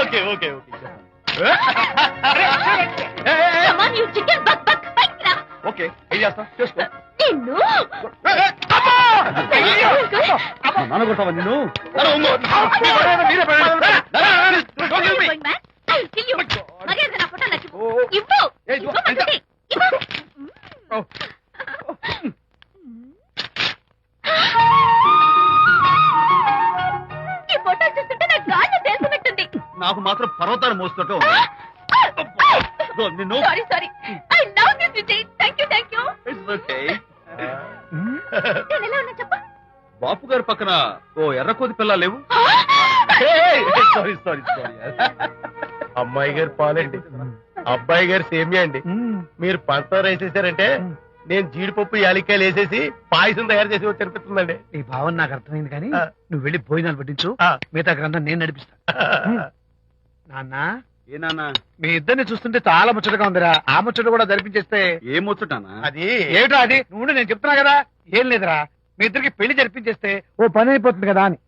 Okay okay okay okay ఏం చేస్తాం చేసుకో. నాన్న కొడతావా నిన్ను? నాకు మాత్రం పర్వతాన్ని మోస్తుంటూ నిన్ను. బాపు గారి పక్కన ఓ ఎర్రకోతి పిల్ల లేవు? Sorry sorry sorry. అమ్మాయి గారు పాలండి, అబ్బాయి గారు సేమియా అండి. మీరు పంచదార వేసేసారంటే నేను జీడిపప్పు యాలిక్కాయలు వేసేసి పాయసం తయారు చేసి తినిపిస్తుందండి. ఈ భావన నాకు అర్థమైంది, కానీ నువ్వు వెళ్ళి భోజనాలు పట్టించు, మిగతా గ్రంథం నేను నడిపిస్తా. నాన్న, ఏ నాన్న? మీ ఇద్దరిని చూస్తుంటే చాలా ముచ్చటగా ఉందిరా. ఆ ముచ్చట కూడా జరిపించేస్తే. ఏ ముచ్చటానా? అది ఏమిటో అది నువ్వు నేను చెప్తున్నా కదా. ఏం లేదురా, మీ ఇద్దరికి పెళ్లి జరిపించేస్తే ఓ పని అయిపోతుంది కదా అని.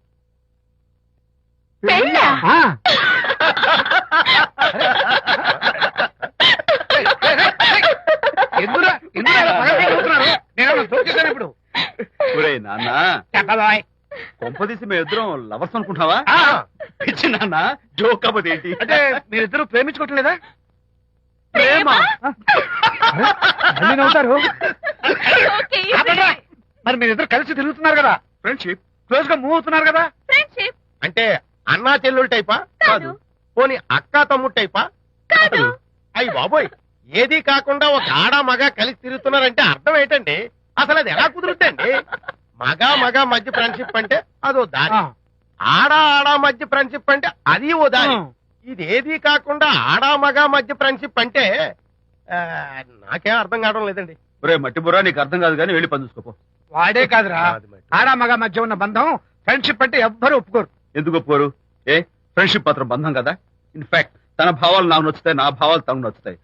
ఇప్పుడు నాన్న కొంపదీసి మేము ఇద్దరం లవర్స్ అనుకుంటావా? పిచ్చి నాన్న, జోక్ కాబట్టి ఏంటి అంటే మీరిద్దరు ప్రేమించుకోవట్లేదా? ప్రేమ నవ్వుతారు. మరి మీరిద్దరు కలిసి తిరుగుతున్నారు కదా. ఫ్రెండ్షిప్. క్లోజ్ గా మూవ్ అవుతున్నారు కదా. ఫ్రెండ్షిప్ అంటే అన్నా చెల్లెలు టైపా? కాదు. పోనీ అక్కా తమ్ముడు టైపా? కాదు. అయ్యి బాబోయ్, ఏది కాకుండా ఒక ఆడ మగ కలిసి తిరుగుతున్నారంటే అర్థం ఏంటండి? అసలు అది ఎలా కుదురుద్దండి? మగ మధ్య ఫ్రెండ్షిప్ అంటే అదో దారి, ఆడ మధ్య ఫ్రెండ్షిప్ అంటే అది ఓ దారి. ఇది ఏది కాకుండా ఆడ మగ మధ్య ఫ్రెండ్షిప్ అంటే నాకేం అర్థం కావడం లేదండి. ఒరే మట్టి బుర్రా, నీకు అర్థం కాదు కానీ వెళ్ళి పని చూసుకోపో. వాడే కాదురా, ఆడ మగ మధ్య ఉన్న బంధం ఫ్రెండ్షిప్ అంటే ఎవ్వరు ఒప్పుకోరు. ఎందుకు ఒప్పుకోరు? ఏ ఫ్రెండ్షిప్ మాత్రం బంధం కదా. ఇన్ఫాక్ట్ తన భావాలు నాకు నచ్చుతాయి, నా భావాలు తనకు నచ్చుతాయి.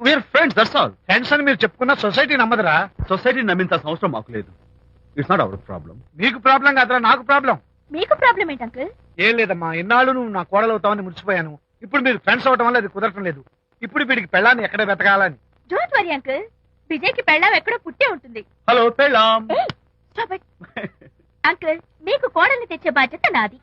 We're friends, that's all. Friends అని మీరు చెప్పుకున్న సొసైటీ నమ్మదురా. సొసైటీ నమ్మింత అవసరం మాకు లేదు. It's not our problem. మీకు ప్రాబ్లం కాదురా, నాకు ప్రాబ్లం. మీకు ప్రాబ్లం ఏంటి అంకుల్? ఏం లేదమ్మా, ఇన్నాళ్ళు నువ్వు నా కోడలు అవుతావని మురిసిపోయాను. ఇప్పుడు మీరు ఫ్రెండ్స్ అవటం వల్ల అది కుదరటం లేదు. ఇప్పుడు వీడికి పెళ్ళాన్ని ఎక్కడ వెతకాలని. డోంట్ వరీ అంకుల్, విజయ్కి పెళ్ళాం ఎక్కడో పుట్టే ఉంటుంది. హలో పెళ్ళాం. అంకుల్, మీకు కోడల్ని తెచ్చే బాధ్యత నాది.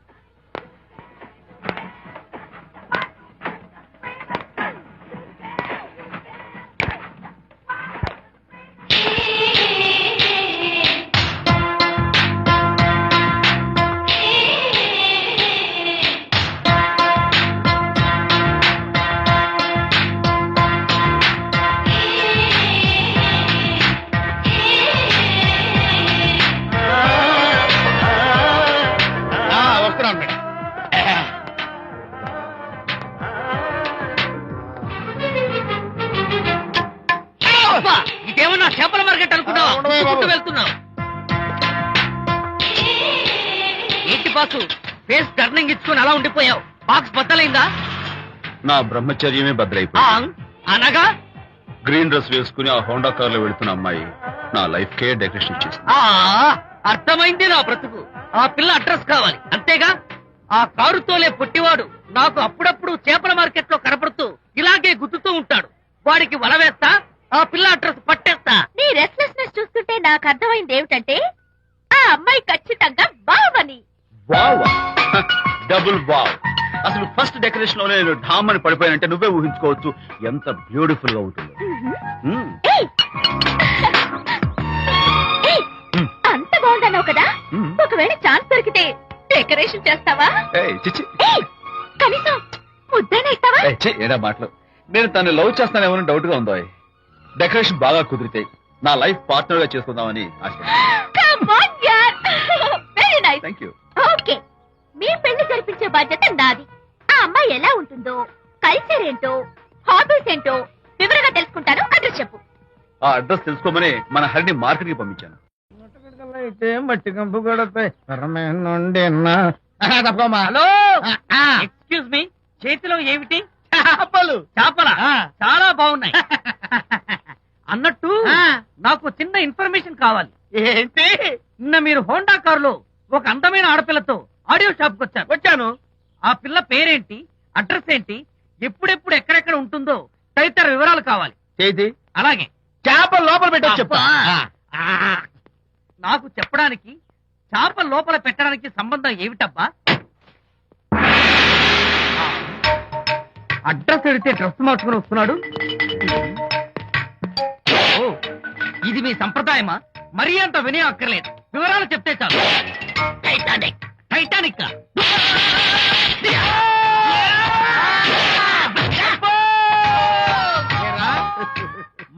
ఇదేమన్నా చేపల మార్కెట్ అనుకున్నావా? వెళ్తున్నావు ఏంటి బాసు? ఫేస్ టర్నింగ్ ఇచ్చుకుని అలా ఉండిపోయావు. బాక్స్ బద్దలైందా? నా బ్రహ్మచర్యమే బద్దలైపోయింది. అనగా గ్రీన్ డ్రెస్ వేసుకుని ఆ హోండా కార్ లో వెళుతున్న అమ్మాయి నా లైఫ్ కే డెకరేషన్ ఇచ్చేసింది. అర్థమైంది నా బ్రతుకు. ఆ పిల్ల అడ్రస్ కావాలి అంతేగా. ఆ కారుతోలే పొట్టివాడు నాకు అప్పుడప్పుడు చేపల మార్కెట్ లో కనపడుతూ ఇలాగే గుద్దుతూ ఉంటాడు. వాడికి వల వేస్తా, ఆ పిల్ల అడ్రస్ పట్టేస్తా. నీ రెస్ట్లెస్నెస్ చూస్తుంటే నాకు అర్థమైంది ఏమిటంటే ఆ అమ్మాయి ఖచ్చితంగా బావని. Wow, double wow. అసలు ఫస్ట్ డెకరేషన్ లో నేను ఢామ్ అని పడిపోయానంటే నువ్వే ఊహించుకోవచ్చు ఎంత బ్యూటిఫుల్ గా ఉంటుందో. అంత బాగుందన్నావు కదా, ఒకవేళ ఛాన్స్ దొరికితే డెకరేషన్ చేస్తావా? కనీసం ముద్దైనా ఇస్తావా? ఏడా మాటలు. నేను తను లవ్ చేస్తానేమో డౌట్ గా ఉందో. డెకరేషన్ బాగా కుదిరితే నా లైఫ్ పార్ట్నర్ గా చేసుకుందామని ఆశ. Thank you. ఓకే, మీ పెళ్లి జరిపించే బాధ్యత నాది. ఆ అమ్మాయి ఎలా ఉంటుందో, కల్చర్ ఏంటో, హాబీస్ ఏంటో వివరంగా తెలుసుకుంటాను. అడ్రస్ చెప్పు. ఆ అడ్రస్ తెలుసుకోమని మన హరిని మార్కెట్ కి పంపించాను. మట్టి కంపు కూడా హలో, ఎక్స్క్యూజ్ మీ, చేతిలో ఏమిటి? చేపలు. చేపల చాలా బాగున్నాయి. నాకు చిన్న ఇన్ఫర్మేషన్ కావాలి. ఏంటి? నిన్న మీరు హోండా కారులో ఒక అందమైన ఆడపిల్లతో ఆడియో షాప్ కు వచ్చారు. వచ్చాను. ఆ పిల్ల పేరేంటి, అడ్రస్ ఏంటి, ఎప్పుడెప్పుడు ఎక్కడెక్కడ ఉంటుందో తదితర వివరాలు కావాలి. చేతి అలాగే చేప లోపల పెట్టచ్చు చెప్తా. అబ్బా! నాకు చెప్పడానికి చేప లోపల పెట్టడానికి సంబంధం ఏమిటబ్బా? అడ్రస్ అడిగితే డ్రెస్ మార్చుకుని వస్తున్నాడు. ఓ, ఇది మీ సంప్రదాయమా? మరీ అంత వినయం అక్కర్లేదు, వివరాలు చెప్తే చాలు. టైటానిక్. టైటానిక్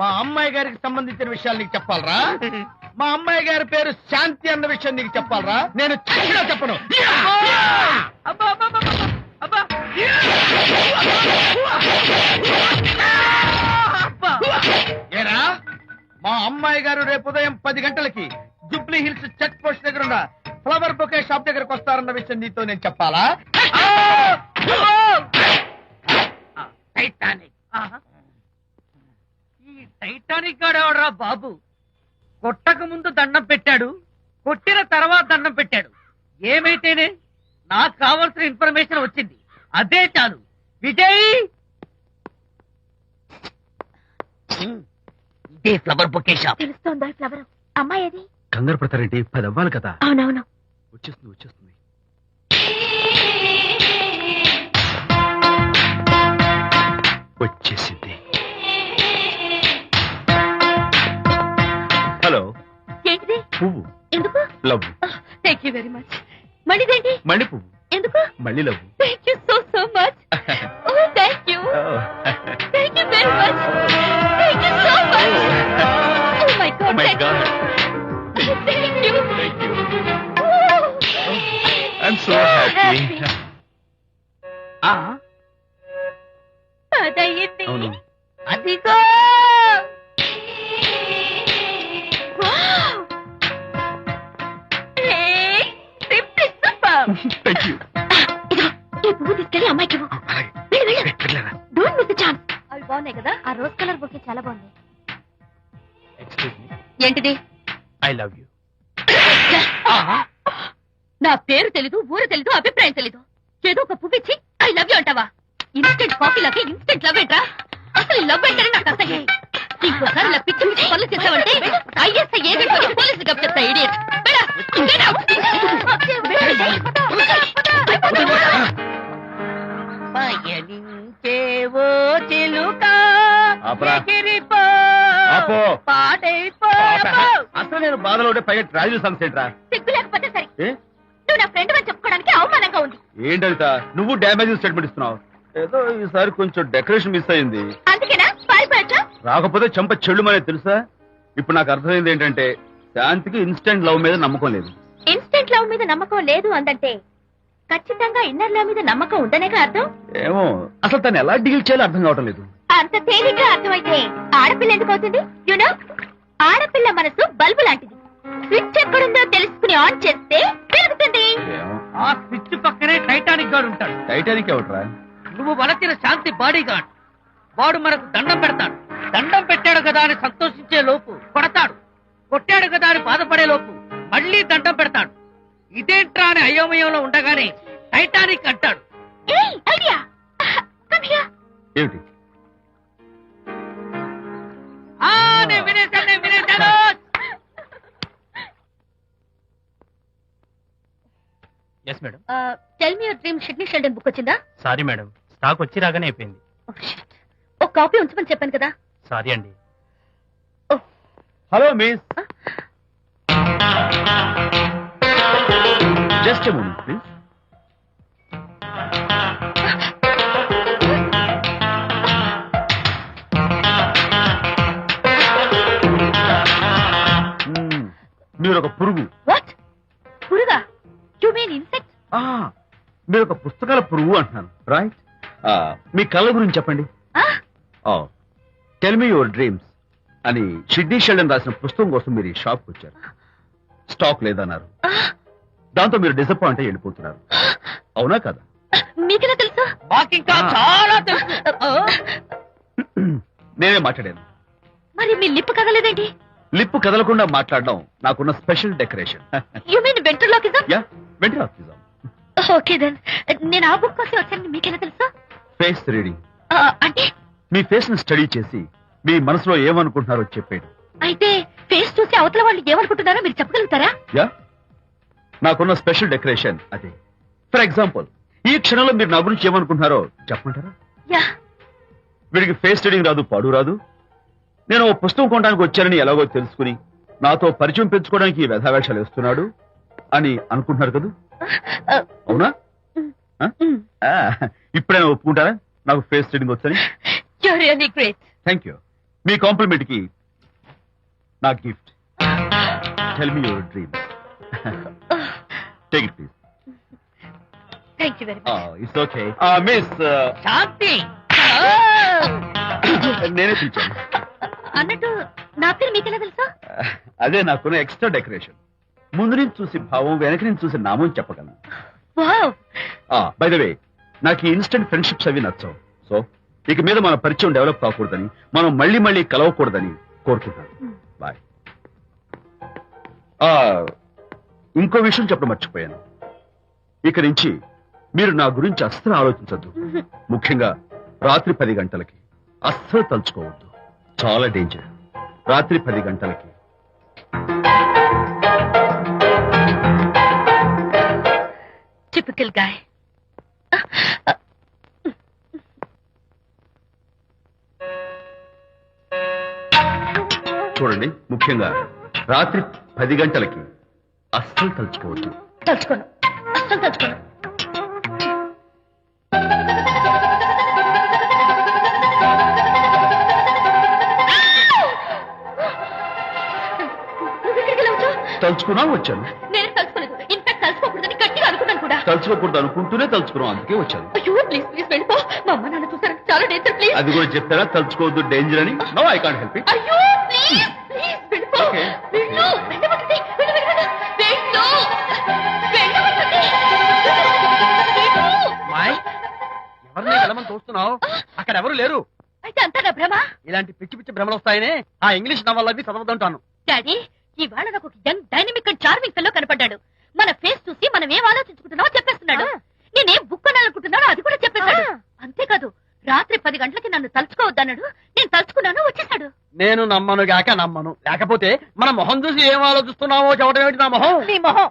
మా అమ్మాయి గారికి సంబంధించిన విషయాలు నీకు చెప్పాలరా? మా అమ్మాయి గారి పేరు శాంతి అన్న విషయం నీకు చెప్పాలరా? నేను చచ్చినా చెప్పను. అబ్బా, అబ్బా, అబ్బా, అబ్బా, అబ్బా. ఏరా, మా అమ్మాయి గారు రేపు ఉదయం 10 గంటలకి జూబ్లీ హిల్స్ చెక్ పోస్ట్ దగ్గర ఉన్న ఫ్లవర్ బొకే షాప్ దగ్గరకు వస్తారన్న విషయం నీతో నేను చెప్పాలా? టైటానిక్. ఆహా. ఈ టైటానిక్ గాడెవడరా బాబు? కొట్టక ముందు దండం పెట్టాడు, కొట్టిన తర్వాత దండం పెట్టాడు. ఏమైతేనే నాకు కావాల్సిన ఇన్ఫర్మేషన్ వచ్చింది, అదే చాలు. విజయ్, ఇదే ఫ్లవర్ బొకే షాప్. తెలుస్తోందా ఫ్లవర్? అమ్మాయి అది? కంగారు పడతారేంటి? 10 అవ్వాలి కదా. అవునవును. వచ్చేస్తుంది వచ్చేస్తుంది. వచ్చేసింది. హలో. ఏంటిది? పువ్వు. ఎందుకు? Love. Thank you very much. మళ్ళీదేంటి? మళ్ళీ పువ్వు. ఎందుకు? మళ్ళీ love. Thank you so much. O thank you. Thank you very much. Thank you so much. O my God. My God. Thank you. Thank you. I'm so happy. అదయ్యింది. అవును. అదిగో. Thank you. ఈ పువ్వు తీసుకెళ్ళి అమ్మాయికి ఇవ్వు. వెళ్ళు, వెళ్ళు. Don't miss the chance. అవి బాగున్నాయి కదా? ఆ రోజ్ కలర్ బొకే చాలా బాగుంది. Excuse me. ఏంటిది? I love you. నా పేరు తెలీదు, ఊరు తెలీదు, అభిప్రాయం తెలీదు. ఏదో ఒక పువ్వు ఇచ్చి ఐ లవ్ యూ అంటావా? ఇన్స్టెంట్ కాఫీలకి ఇన్స్టెంట్ లవ్ ఏంట్రా? అసలు లవ్ ఏంటని నాకు అసహ్యం. ఇంకోసారి ఇలా పిచ్చి పిచ్చి పనులు చేసావంటే ఐఎస్ఐ ఏజెంట్ వచ్చి పోలీసులు కప్పిస్తా. ఇడియట్. పయనించేవో చిలుక ఆపరా. ఎగిరిపో, ఆపో. పాడైపో. అసలు నేను బాధలో ఉంటే పైగా ట్రాజెడీ సాంగ్స్ ఏంట్రా? సిగ్గు లేకపోతే సరే. ఏ? నువ్వు నా ఫ్రెండ్ అని చెప్పుకోవడానికి అవమానంగా ఉంది. ఏంటంట నువ్వు డ్యామేజింగ్ స్టేట్మెంట్ ఇస్తున్నావు? ఏదో ఈసారి కొంచెం డెకరేషన్ మిస్ అయింది. అందుకేనా పారిపోయా? రాకపోతే చెంప చెల్లుమనే తెలుసా? ఇప్పుడు నాకు అర్థమైంది ఏంటంటే శాంతికి ఇన్స్టెంట్ లవ్ మీద నమ్మకం లేదు. ఇన్స్టెంట్ లవ్ మీద నమ్మకం లేదు అందంటే ఖచ్చితంగా ఇన్నర్ లవ్ మీద నమ్మకం ఉందనేగా అర్థం. ఏమో అసలు తను ఎలా డీల్ చేయాలో అర్థం కావటం లేదు. అంత తేలిగ్గా అర్థమైతే ఆడపిల్ల ఎందుకు అవుతుంది? యునో, ఆడపిల్ల మనసు బల్బు లాంటిది. స్విచ్ ఎక్కడుందో తెలుసుకుని ఆన్ చేస్తే పెరుగుతుంది. ఏమో. ఆ స్విచ్ పక్కనే టైటానిక్ గాడు ఉంటాడు. టైటానిక్ ఎవట్రా? నువ్వు వలచిన శాంతి బాడీ గార్డ్. వాడు మనకు దండం పెడతాడు. దండం పెట్టాడు కదా అని సంతోషించే లోపు కొడతాడు. కొట్టాడు కదా అని బాధపడే లోపు మళ్ళీ దండం పెడతాడు. ఇదేంట్రా అని అయోమయంలో ఉండగానే టైటానిక్ అంటాడు. ఏయ్, ఐడియా. Come here. ఏమిటి? నేను వినేశాను. Yes madam. Tell me your dream Sidney Sheldon book వచ్చిందా? సారీ మేడం, స్టాక్ వచ్చి రాగానే అయిపోయింది. ఒక కాపీ ఉంచమని చెప్పాను కదా. సారీ అండి. Hello miss. Just a moment please. మీరు ఒక పురుగు. వాట్? పురుగా? You mean insect? మీరు ఒక పుస్తకాల పురుగు అంటున్నాను, రైట్? మీ కళ్ళ గురించి చెప్పండి. టెల్ మీ యువర్ డ్రీమ్స్ అని షిడ్నీ షెల్డన్ రాసిన పుస్తకం కోసం మీరు ఈ షాప్కి వచ్చారు. స్టాక్ లేదన్నారు. దాంతో మీరు డిసప్పాయింట్ అయ్యి వెళ్ళిపోతున్నారు. అవునా కదా? మీకెలా తెలుసు? మాకింకా చాలా తెలుసు. నేనే మాట్లాడాను. మరి మీ లిప్ కదలేదేంటి? లిప్పు కదలకుండా మాట్లాడడం నాకున్న special decoration. You mean ventriloquism? Yeah, ventriloquism. Okay then. నేను ఆ బుక్ కోసం వచ్చానని మీకెలా తెలుసు? Face reading. అంటే మీ ఫేస్ ని స్టడీ చేసి మీ మనసులో ఏమనుకుంటున్నారో చెప్పేది. అయితే ఫేస్ చూసి అవతల వాళ్ళు ఏమనుకుంటున్నారో మీరు చెప్పగలుగుతారా? యా, నాకున్న స్పెషల్ డెకరేషన్ అదే. ఫర్ ఎగ్జాంపుల్, ఈ క్షణంలో మీరు నా గురించి ఏమనుకుంటున్నారో చెప్పమంటారా? యా. వీడికి ఫేస్ రీడింగ్ రాదు, పాడు రాదు. నేను ఓ పుస్తకం కొనడానికి వచ్చానని ఎలాగో తెలుసుకుని నాతో పరిచయం పెంచుకోవడానికి ఈ వ్యధావేషాలు వేస్తున్నాడు అని అనుకుంటున్నారు కదా? అవునా? ఇప్పుడైనా ఒప్పుకుంటారా నాకు ఫేస్ రీడింగ్ వచ్చని? You are really great. Thank you. మీ కాంప్లిమెంట్ కి నా gift. Tell me your dream. Take it please. Thank you very much. It's okay. Miss Shanti. నేనే పిలిచాను. అన్నట్టు నా పేరు మీకెలా తెలుసా? అదే నాకున్న ఎక్స్ట్రా డెకరేషన్. ముందు నుంచి చూసి భావం, వెనక నుంచి చూసి నామం చెప్పగలను. వావ్. బై ద వే, నాకు ఈ ఇన్స్టెంట్ ఫ్రెండ్షిప్స్ అవి నచ్చవు. సో ఇక మీద మన పరిచయం డెవలప్ కాకూడదని, మనం మళ్ళీ మళ్ళీ కలవకూడదని కోరుకుంటాను. బాయ్. ఇంకో విషయం చెప్పడం మర్చిపోయాను. ఇక నుంచి మీరు నా గురించి అస్సలు ఆలోచించద్దు. ముఖ్యంగా రాత్రి 10 గంటలకి అస్సలు తలుచుకోవద్దు. చాలా డేంజర్. రాత్రి 10 గంటలకి. Typical guy. చూడండి, ముఖ్యంగా రాత్రి 10 గంటలకి అస్సలు తలుచుకోవద్దు. తలుచుకోను, అస్సలు తలుచుకోను. తలుచుకున్నా వచ్చాను. నేను తలుచుకోలేదు. ఇన్ఫాక్ట్ తలుచుకోకూడదని గట్టిగా అనుకున్నాను కూడా. తలుచుకోకూడదు అనుకుంటూనే తలుచుకున్నాం, అందుకే వచ్చాను. అయ్యో ప్లీజ్ ప్లీజ్ వెళ్ళిపో. మా అమ్మ నాన్న చూసారు, చాలా డేంజర్. ప్లీజ్. అది కూడా చెప్తారా తలుచుకోవద్దు డేంజర్ అని? No, I can't help it. అయ్యో ప్లీజ్ ప్లీజ్ వెళ్ళిపో. Okay. వెళ్ళు, వెళ్ళమంటుంది. వెళ్ళు, వెళ్ళు, వెళ్ళు. వెళ్ళు. వెళ్ళమంటుంది. వెళ్ళు. మాయ్, ఎవరిని వెళ్ళమని చూస్తున్నావు? అక్కడ ఎవరు లేరు. అయితే అంతా నా భ్రమ? ఇలాంటి పిచ్చి పిచ్చి భ్రమలు వస్తాయనే ఆ ఇంగ్లీష్ నవల్ అవి చదవదంటాను. డాడీ, ఇవాళ నాకు ఒక young dynamic and charming fellow కనపడ్డాడు. మన ఫేస్ చూసి మనం ఏం ఆలోచించుకుంటున్నామో చెప్పేస్తున్నాడు. నేనేం బుక్ కొనాలనుకుంటున్నానో అది కూడా చెప్పేశాడు. అంతేకాదు, రాత్రి 10 గంటలకి నన్ను తలుచుకోవద్దన్నాడు. నేను తలుచుకున్నాను, వచ్చేసాడు. నేను నమ్మను గాక నమ్మను. లేకపోతే మన మొహం చూసి ఏం ఆలోచిస్తున్నావో చెప్పడం ఏమిటి నా మొహం? నీ మొహం.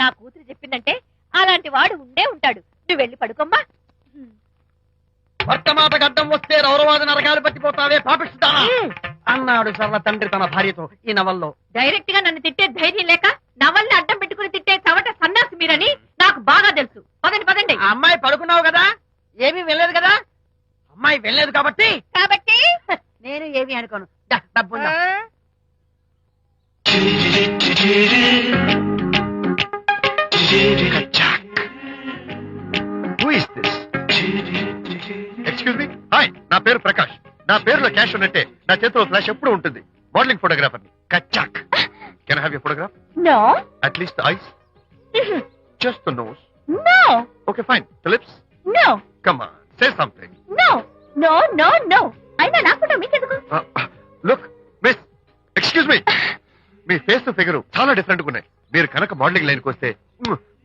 నా కూతురు చెప్పిందంటే అలాంటి వాడు ఉండే ఉంటాడు. నువ్వు వెళ్ళి పడుకోమ్మా. వర్తమాట గడ్డం వస్తే రౌరవాది నరకాలు పట్టిపోతావే పాపిస్తానా అన్నాడు సర్వ తండ్రి తన భార్యతో ఈ నవల్లో. డైరెక్ట్ గా నన్ను తిట్టే ధైర్యం లేక నవల్ని అడ్డం పెట్టుకుని తిట్టే చవట సన్యాసి మీరని నాకు బాగా తెలుసు. పదండి పదండి. ఆ అమ్మాయి పడుకున్నావు కదా, ఏమీ వెళ్ళలేదు కదా. అమ్మాయి వెళ్ళలేదు కాబట్టి నేను ఏమి అనుకోను. డబ్బు ఎక్స్క్యూజ్ మీ. హాయ్, నా పేరు ప్రకాష్. నా పేరులో క్యాష్ ఉన్నట్టే నా చేతిలో ఫ్లాష్ ఎప్పుడు ఉంటుంది. మోడలింగ్ ఫోటోగ్రాఫర్ ని. కచ్చాక్. Can I have your photograph? No. At least the eyes, just the nose. No. Okay fine. The lips? No. Come on, say something. No no no no. అయినా నా ఫోటో మీకెందుకు? Look miss, excuse me. మీ face figure చాలా డిఫరెంట్ గా ఉన్నాయి. మీరు కనుక మోడలింగ్ లైన్కి వస్తే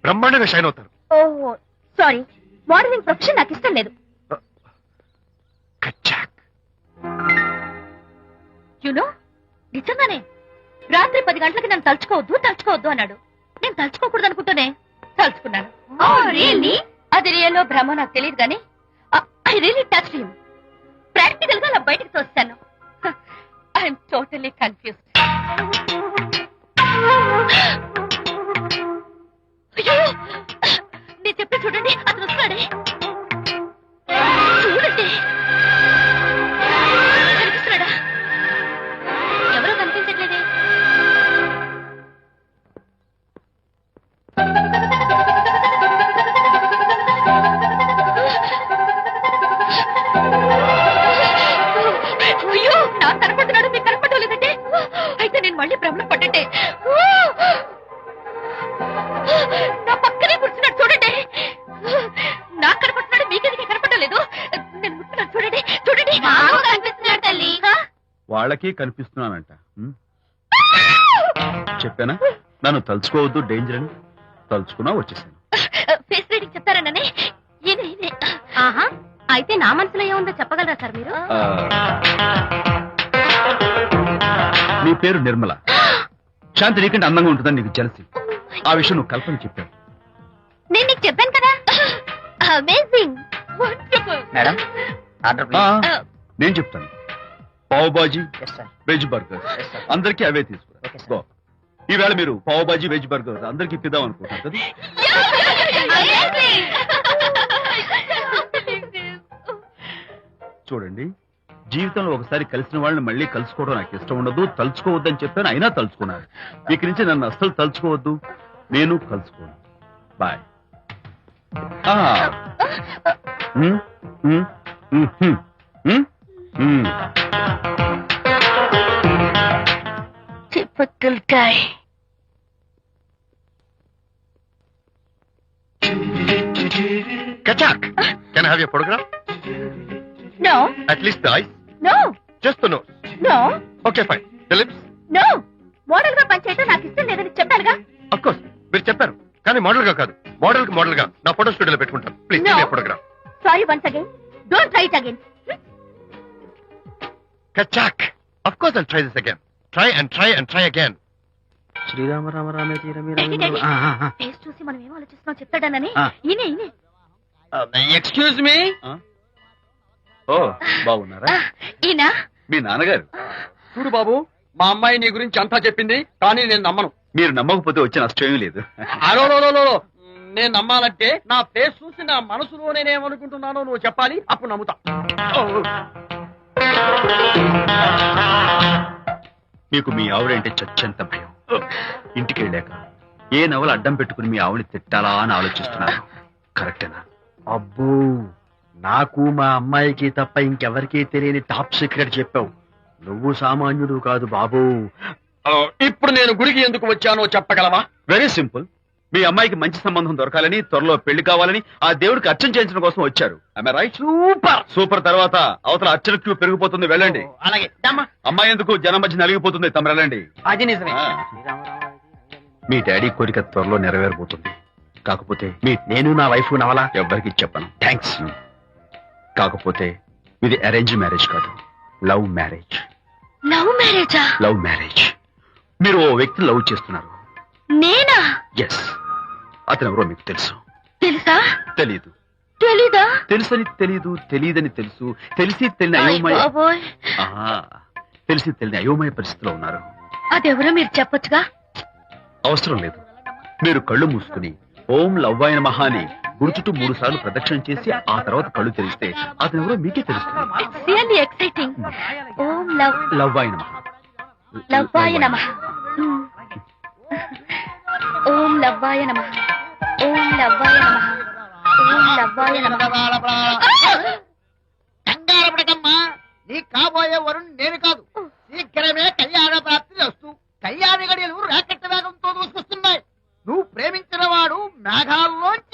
బ్రహ్మాండంగా షైన్ అవుతారు. ఓహో సారీ, మోడలింగ్ ప్రొఫెషన్ నాకు ఇష్టం లేదు. కచ్చాక్. యునో, నిజంగానే రాత్రి 10 గంటలకి నన్ను తలుచుకోవద్దు అన్నాడు. నేను తలుచుకోకూడదు అనుకుంటూనే తలుచుకున్నాను. అది రియల్లో భ్రమ నాకు తెలియదు కానీ I really touch him. Practical గా అలా బయటకు తోస్తాను. I'm totally confused. అయ్యో, నేను చెప్పి చూడండి, అతను వస్తున్నాడే. చూడండి, కనిపిస్తున్నాడా? ఎవరో కనిపించట్లేదే. అయ్యో, నాకు కనపడుతున్నాడు, మీకు కనపడటం లేదంటే అయితే నేను మళ్ళీ భ్రమలో పడ్డట్టే. నా పక్కనే కూర్చున్నాడు చూడండి. నాకు కనపడుతున్నాడు, మీకెందుకు కనపడటం లేదు? నేను ముట్టున్నాను చూడండి. చూడండి, కనిపిస్తున్నాడు తల్లి. వాళ్ళకి కనిపిస్తున్నానంట. చెప్పానా నన్ను తలుచుకోవద్దు డేంజర్ అని. తలుచుకున్నా వచ్చేసాను. ఫేస్ రీడింగ్ చెప్తారననే ఆహా అయితే నా మనసులో ఏముందో చెప్పగలరా సార్ మీరు? నీ పేరు నిర్మల. శాంతి నీకంటే అందంగా ఉంటుందని నీకు తెలిసి ఆ విషయం నువ్వు కల్పన చెప్పావు. నేను నీకు చెప్పాను కదా. Amazing wonderful. మేడం ఆర్డర్ ఆ, నేను చెప్తాను. Pav bhaji yes sir. Veg burger yes sir. అందరికీ అవే తీసుకురా. Okay sir. గో. ఈవేళ మీరు పావ్ బాజీ వెజ్ బర్గర్ అందరికి ఇప్పిద్దాం అనుకుంటున్నారు కదా. చూడండి, జీవితంలో ఒకసారి కలిసిన వాళ్ళని మళ్ళీ కలుసుకోవడం నాకు ఇష్టం ఉండదు. తలుచుకోవద్దని చెప్పాను, అయినా తలుచుకున్నారు. ఇక్కడి నుంచి నన్ను అస్సలు తలుచుకోవద్దు, నేను కలుసుకోను. Bye. Typical guy. Kachak, can I have your photograph? No, At least the eyes, no, just the nose. no, Okay, fine. The lips, no. Model గా పనిచేయటం నాకు ఇష్టం లేదని చెప్పానుగా. of course. మీరు చెప్పారు కానీ మోడల్ గా కాదు. మోడల్ గా నా ఫోటో స్టూడియోలో పెట్టుకుంటాను. Please No. Photograph. Sorry once again. Don't try it again. Kachak, of course I'll try this again. Try and try and try again. Srirama Rama రామే ఫేస్ చూసి మనం ఏం ఆలోచిస్తున్నాం చెప్తాడనని. ఆ. ఈయనే ఈయనే. Excuse me. ఓ బాగున్నారా? ఈయన మీ నాన్నగారు. చూడు బాబు, మా అమ్మాయి నీ గురించి అంతా చెప్పింది, కానీ నేను నమ్మను. మీరు నమ్మకపోతే వచ్చే నష్టం ఏమీ లేదు. అలో నేను నమ్మాలంటే నా ఫేస్ చూసి నా మనసులో నేనేమనుకుంటున్నానో నువ్వు చెప్పాలి, అప్పుడు నమ్ముతా. మీకు మీ ఆవిడంటే చచ్చంత భయం. ఇంటికి వెళ్ళాక ఏ నవల అడ్డం పెట్టుకుని మీ ఆవిడని తిట్టాలా అని ఆలోచిస్తున్నాను. కరెక్టేనా? అబ్బో, నాకు మా అమ్మాయికి తప్ప ఇంకెవరికీ తెలియని టాప్ సీక్రెట్ చెప్పావు. నువ్వు సామాన్యుడు కాదు బాబు. ఇప్పుడు నేను గుడికి ఎందుకు వచ్చానో చెప్పగలవా? Very simple. మీ అమ్మాయికి మంచి సంబంధం దొరకాలని, త్వరలో పెళ్లి కావాలని ఆ దేవుడికి అర్చన చేయించడం కోసం వచ్చారు. రైట్? సూపర్. సూపర్. తర్వాత అవతల అర్చన క్యూ పెరిగిపోతుంది, వెళ్ళండి. అలాగే దమ్మా. అమ్మాయి ఎందుకు జనం మధ్య నలిగిపోతుంది, తమరు వెళ్ళండి. అది నిజమే. ఆ. మీ డాడీ కోరిక త్వరలో నెరవేరబోతుంది. కాకపోతే నేను నా వైఫ్ నవలా ఎవ్వరికి చెప్పను. థ్యాంక్స్. కాకపోతే ఇది అరేంజ్ మ్యారేజ్ కాదు, లవ్ మ్యారేజ్. లవ్ మ్యారేజా? Love marriage. మీరు ఓ వ్యక్తి లవ్ చేస్తున్నారు. నేనా? ఎస్. అతను ఎవరో మీకు తెలుసు. తెలుసా? తెలీదు. తెలీదా? తెలుసని తెలీదు, తెలియదని తెలుసు, తెలిసి తెలియని అయోమయ బాబోయ్, తెలిసి తెలియని అయోమయ పరిస్థితిలో ఉన్నారు. అదెవరో మీరు చెప్పొచ్చుగా. అవసరం లేదు. మీరు కళ్ళు మూసుకుని ఓం లవ్వాయ నమః అని గుడి చుట్టూ 3 సార్లు ప్రదక్షిణ చేసి ఆ తర్వాత కళ్ళు తెరిస్తే అతను ఎవరో మీకే తెలుస్తుంది. It's really exciting. ఓం లవ్వాయ నమః. లవ్వాయ నమః. ఓం లవ్వాయ నమః. ఓం లవ్వాయ నమః. ఓం లవ్వాయ నమః. కంగారు పడకమ్మా, నీ కాబోయే వరుణ్ నేను కాదు. శీఘ్రమే కళ్యాణ ప్రాప్తి వస్తూ కళ్యాణ గడియలు రాకెట్ వేగంతో దూసుకొస్తున్నాయి. నువ్వు ప్రేమించిన వాడు మేఘాల్లోంచి